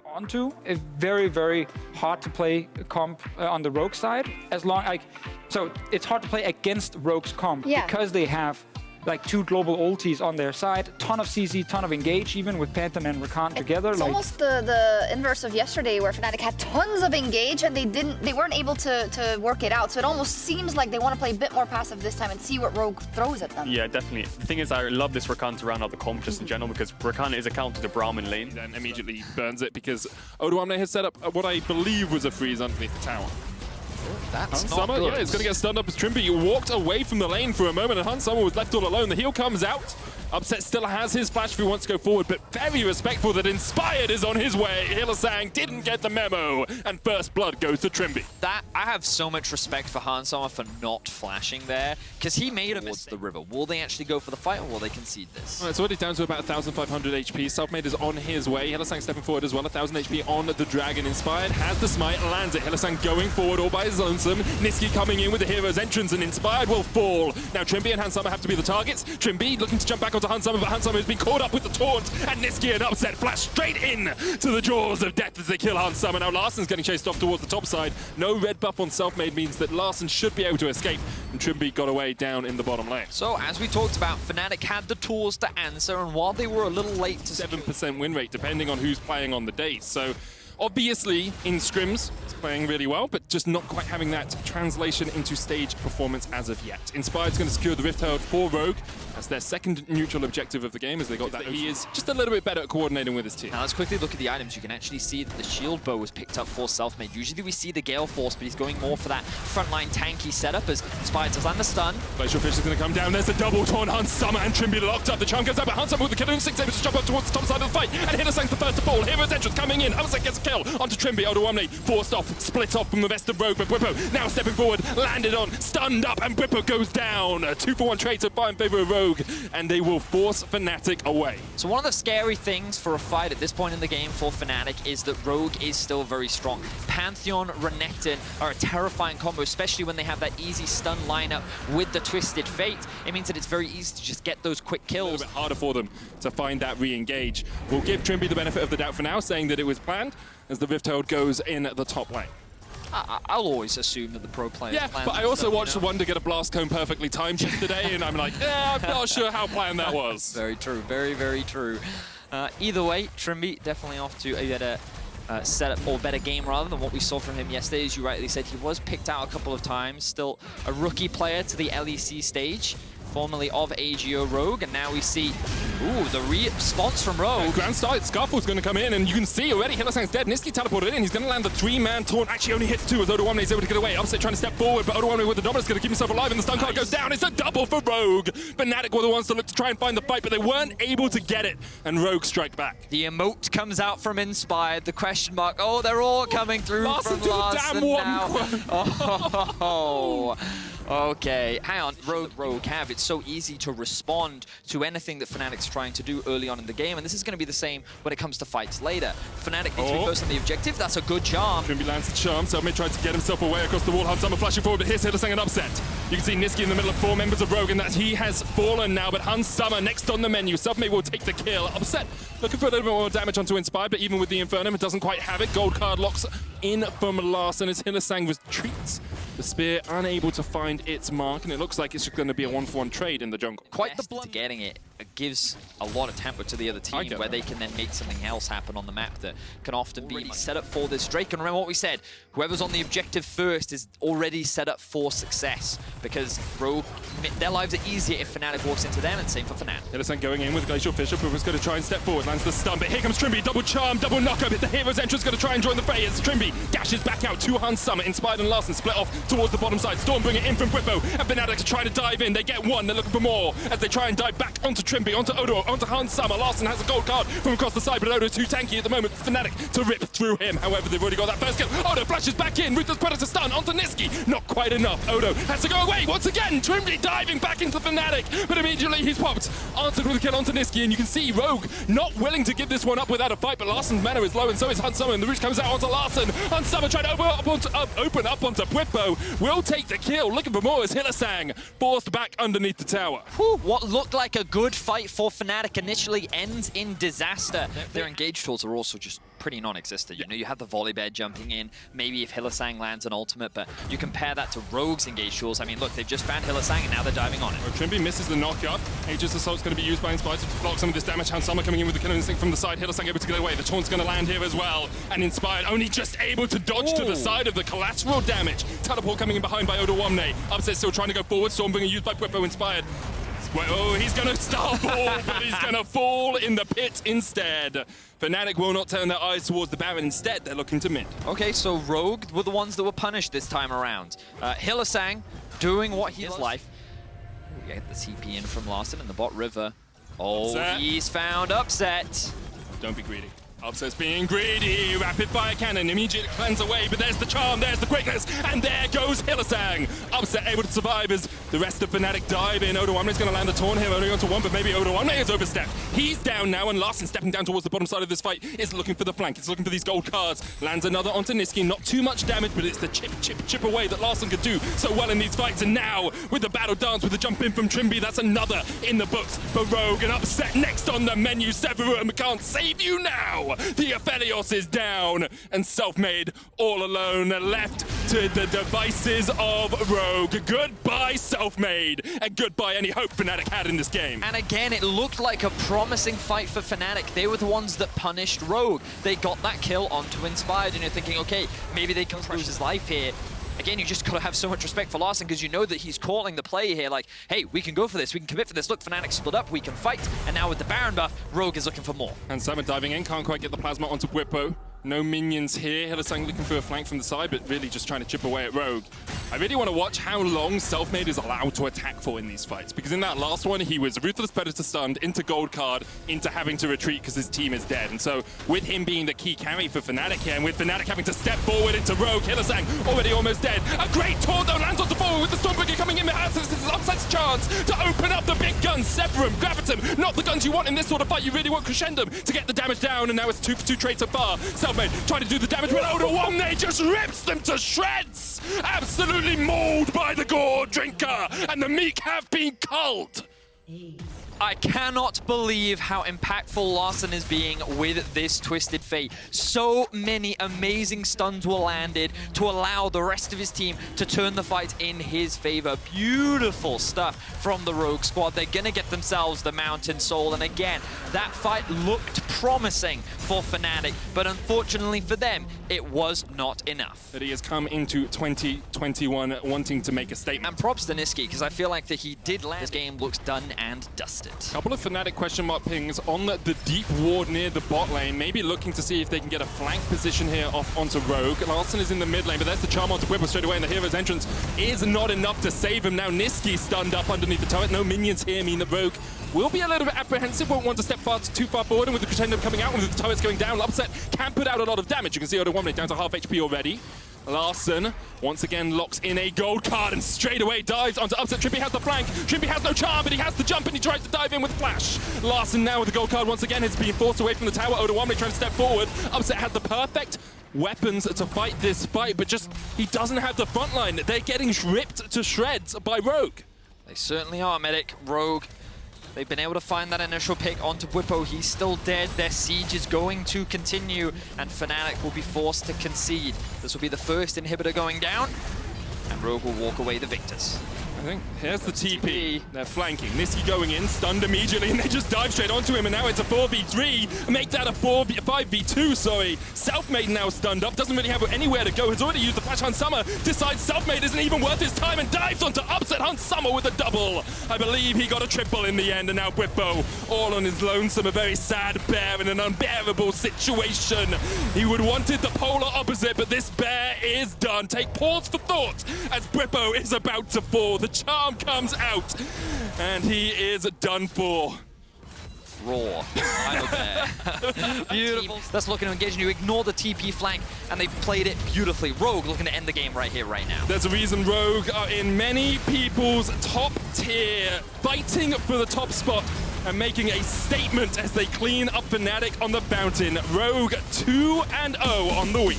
onto a very, very hard to play comp on the Rogue side. So it's hard to play against Rogue's comp because they have like 2 global ultis on their side, ton of CC, ton of engage, even with Pantheon and Rakan together. It's almost the inverse of yesterday, where Fnatic had tons of engage and they weren't able to work it out. So it almost seems like they want to play a bit more passive this time and see what Rogue throws at them. Yeah, definitely. The thing is, I love this Rakan to round out the comp just in general, because Rakan is a counter to Braum in lane. Then immediately burns it because odoamne has set up what I believe was a freeze underneath the tower. That's not Summer, good. yeah, it's going to get stunned up as Trymbi walked away from the lane for a moment, and Summer was left all alone. The heal comes out. Upset still has his flash if he wants to go forward, but very respectful that Inspired is on his way. Hylissang didn't get the memo, and first blood goes to Trymbi. That, I have so much respect for Summer for not flashing there, because he made a mistake. The river. Will they actually go for the fight, or will they concede this? Well, it's already down to about 1,500 HP. Selfmade is on his way. Hylissang stepping forward as well. 1,000 HP on the Dragon. Inspired has the smite, lands it. Hylissang going forward all by his lonesome. Nisqy coming in with the hero's entrance, and Inspired will fall. Now Trymbi and Summer have to be the targets. Trymbi looking to jump back onto Summer, but Summer has been caught up with the taunt, and Nisqy and Upset flash straight in to the jaws of death as they kill Summer. Now Larssen's getting chased off towards the top side. No red buff on Selfmade means that Larssen should be able to escape, and Trymbi got away down in the bottom lane. So as we talked about, Fnatic had the tools to answer, and while they were a little late to 7% win rate depending on who's playing on the day. So obviously in scrims it's playing really well, but just not quite having that translation into stage performance as of yet. Inspired's going to secure the Rift Herald for Rogue. That's their second neutral objective of the game, as they got that. He is just a little bit better at coordinating with his team. Now let's quickly look at the items. You can actually see that the shield bow was picked up for Selfmade. Usually we see the Gale Force, but he's going more for that frontline tanky setup as Inspired does land the stun. Glacial Fish is going to come down. There's a double taunt. Summer and Trymbi locked up. The chunk goes up, but Summer with the killing instinct able to jump up towards the top side of the fight. And Hylissang's the first to fall. Hero's entrance coming in. Hylissang gets a kill onto Trymbi. odoamne forced off, split off from the rest of Rogue, but Bwipo now stepping forward, landed on, stunned up, and Bwipo goes down. A 2-for-1 trade so far in favor of Rogue, and they will force Fnatic away. So one of the scary things for a fight at this point in the game for Fnatic is that Rogue is still very strong. Pantheon, Renekton are a terrifying combo, especially when they have that easy stun lineup with the Twisted Fate. It means that it's very easy to just get those quick kills. A little bit harder for them to find that re-engage. We'll give Trymbi the benefit of the doubt for now, saying that it was planned as the Rift Herald goes in the top lane. I'll always assume that the pro players plan. But I also watched one to get a blast cone perfectly timed yesterday, and I'm like, yeah, I'm not sure how planned that was. Very true, very, very true. Either way, Trymbi definitely off to a better setup, or better game rather than what we saw from him yesterday. As you rightly said, he was picked out a couple of times, still a rookie player to the LEC stage, formerly of AGO Rogue, and now we see, the response from Rogue. Grand Start, Scarfall's going to come in, and you can see already Hylissang's dead. Nisqy teleported in, he's going to land the 3-man taunt, actually only hits 2 as odoamne is able to get away. Upset trying to step forward, but odoamne with the dominance is going to keep himself alive, and the stun card goes down. It's a double for Rogue. Fnatic were the ones to look to try and find the fight, but they weren't able to get it, and Rogue strike back. The emote comes out from Inspired, the question mark. Oh, they're all coming through from Larssen now. Okay, hang on. Rogue have. It's so easy to respond to anything that Fnatic's trying to do early on in the game, and this is going to be the same when it comes to fights later. Fnatic needs to be first on the objective. That's a good charm. Trymbi lands the charm. Selfmade tries to get himself away across the wall. Summer flashing forward, but here's Hylissang and Upset. You can see Nisqy in the middle of 4 members of Rogue, and that he has fallen now, but Summer next on the menu. Selfmade will take the kill. Upset looking for a little bit more damage onto Inspired, but even with the Infernum, it doesn't quite have it. Gold card locks in from Larssen as Hylissang retreats. The spear unable to find its mark, and it looks like it's just going to be a 1-for-1 trade in the jungle. Quite the blunt. Getting it gives a lot of tempo to the other team, where they can then make something else happen on the map that can often be set up for this Drake. And remember what we said, whoever's on the objective first is already set up for success, because Rogue, their lives are easier if Fnatic walks into them, and same for Fnatic. Hylissang going in with Glacial Fish. Bwipo's going to try and step forward, lands the stun, but here comes Trymbi, double charm, double knockup. The hero's entrance going to try and join the fray as Trymbi dashes back out to Summer. Inspired and Larssen split off towards the bottom side. Storm bring it in from Bwipo, and Fnatic are trying to dive in. They get one, they're looking for more as they try and dive back onto Trymbi, onto Odo, onto Summer. Larssen has a gold card from across the side, but Odo's too tanky at the moment. Fnatic to rip through him. However, they've already got that first kill. Odo flashes back in. Ruthless Predator stun onto Nisqy. Not quite enough. Odo has to go away once again. Trymbi diving back into Fnatic, but immediately he's popped. Answered with a kill onto Nisqy, and you can see Rogue not willing to give this one up without a fight, but Larssen's mana is low, and so is Summer, and the root comes out onto Larssen. Summer trying to open up onto Bwipo. Will take the kill. Looking for more as Hylissang forced back underneath the tower. Whew, what looked like a good fight fight for Fnatic initially ends in disaster. Their engage tools are also just pretty non-existent. You know, you have the Volibear jumping in, maybe if Hylissang lands an ultimate, but you compare that to Rogue's engage tools. I mean, look, they've just found Hylissang and now they're diving on it. Well, Trymbi misses the knockup. Aegis Assault's going to be used by Inspired to block some of this damage. Hansama coming in with the killing instinct from the side. Hylissang able to get away. The taunt's going to land here as well. And Inspired only just able to dodge to the side of the collateral damage. Teleport coming in behind by odoamne. Upset still trying to go forward. Stormbringer used by Bwipo. Inspired. Oh, he's going to starball, but he's going to fall in the pit instead. Fnatic will not turn their eyes towards the Baron. Instead, they're looking to mid. Okay, so Rogue were the ones that were punished this time around. Hylissang doing what he life. We get the TP in from Larssen in the bot river. Oh, Upset. He's found Upset. Don't be greedy. Upset's being greedy. Rapid fire cannon, immediate cleanse away, but there's the charm, there's the quickness, and there goes Hylissang. Upset able to survive as the rest of Fnatic dive in. odoamne's going to land the taunt here, only onto one, but maybe odoamne has overstepped. He's down now, and Larssen stepping down towards the bottom side of this fight is looking for the flank. He's looking for these gold cards. Lands another onto Nisqy. Not too much damage, but it's the chip away that Larssen could do so well in these fights. And now, with the battle dance, with the jump in from Trymbi, that's another in the books for Rogue. And Upset next on the menu. Severum can't save you now. The Aphelios is down, and Selfmade all alone, left to the devices of Rogue. Goodbye, Selfmade, and goodbye any hope Fnatic had in this game. And again, it looked like a promising fight for Fnatic. They were the ones that punished Rogue. They got that kill onto Inspired, and you're thinking, okay, maybe they can lose his life here. Again, you just gotta have so much respect for Larssen because you know that he's calling the play here like, hey, we can go for this, we can commit for this. Look, Fnatic split up, we can fight. And now with the Baron buff, Rogue is looking for more. And Simon diving in, can't quite get the plasma onto Bwipo. No minions here. Hylissang looking for a flank from the side, but really just trying to chip away at Rogue. I really want to watch how long Selfmade is allowed to attack for in these fights, because in that last one, he was Ruthless Predator stunned, into gold card, into having to retreat because his team is dead. And so with him being the key carry for Fnatic here, and with Fnatic having to step forward into Rogue, Hylissang already almost dead. A great taunt though, lands on the forward with the Stormbringer coming in behind. This is Upset's chance to open up the big guns. Severum, Gravitum, not the guns you want in this sort of fight. You really want Crescendum to get the damage down, and now it's 2 for 2 trade so far. Selfmade trying to do the damage, but odoamne just rips them to shreds! Absolutely mauled by the Gore Drinker, and the Meek have been culled! I cannot believe how impactful Larssen is being with this Twisted Fate. So many amazing stuns were landed to allow the rest of his team to turn the fight in his favor. Beautiful stuff from the Rogue squad. They're gonna get themselves the Mountain Soul, and again, that fight looked promising for Fnatic, but unfortunately for them, it was not enough. But he has come into 2021 wanting to make a statement. And props to Nisqy, because I feel like that he did land. This game looks done and dusted. Couple of Fnatic question mark pings on the deep ward near the bot lane, maybe looking to see if they can get a flank position here off onto Rogue. Larssen is in the mid lane, but there's the charm onto Bwipo straight away, and the hero's entrance is not enough to save him. Now Nisqy stunned up underneath the turret. No minions here mean that Rogue will be a little bit apprehensive, won't want to step too far forward, and with the Crescendo coming out and with the turrets going down, Upset can put out a lot of damage. You can see odoamne down to half HP already. Larssen once again locks in a gold card and straight away dives onto Upset. Trymbi has the flank. Trymbi has no charm, but he has the jump and he tries to dive in with flash. Larssen now with the gold card once again is being forced away from the tower. odoamne trying to step forward. Upset had the perfect weapons to fight this fight, but just he doesn't have the front line. They're getting ripped to shreds by Rogue. They certainly are, Medic. Rogue. They've been able to find that initial pick onto Bwipo. He's still dead. Their siege is going to continue, and Fnatic will be forced to concede. This will be the first inhibitor going down, and Rogue will walk away the victors. I think here's the TP. They're flanking. Nisqy going in, stunned immediately, and they just dive straight onto him, and now it's a 4v3. Make that a 5v2, sorry. Selfmade now stunned up, doesn't really have anywhere to go, has already used the flash. Hansama decides Selfmade isn't even worth his time and dives onto Upset. Hansama with a double. I believe he got a triple in the end, and now Bwipo all on his lonesome, a very sad bear in an unbearable situation. He would wanted the polar opposite, but this bear is done. Take pause for thought as Bwipo is about to fall. The charm comes out, and he is done for. Raw. I'm a bear. Beautiful. That's looking to engage, and you ignore the TP flank, and they've played it beautifully. Rogue looking to end the game right here, right now. There's a reason Rogue are in many people's top tier, fighting for the top spot and making a statement as they clean up Fnatic on the Mountain. Rogue 2-0 on the week.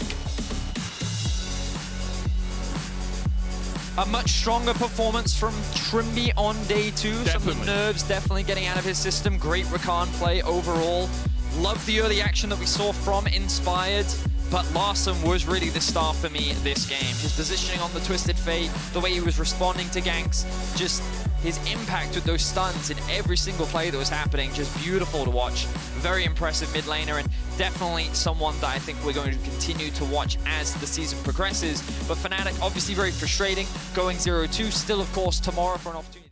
A much stronger performance from Trymbi on day 2. Some of the nerves definitely getting out of his system. Great Rakan play overall. Love the early action that we saw from Inspired. But Larssen was really the star for me this game. His positioning on the Twisted Fate, the way he was responding to ganks, just his impact with those stuns in every single play that was happening, just beautiful to watch. Very impressive mid laner, and definitely someone that I think we're going to continue to watch as the season progresses. But Fnatic, obviously very frustrating, going 0-2. Still, of course, tomorrow for an opportunity.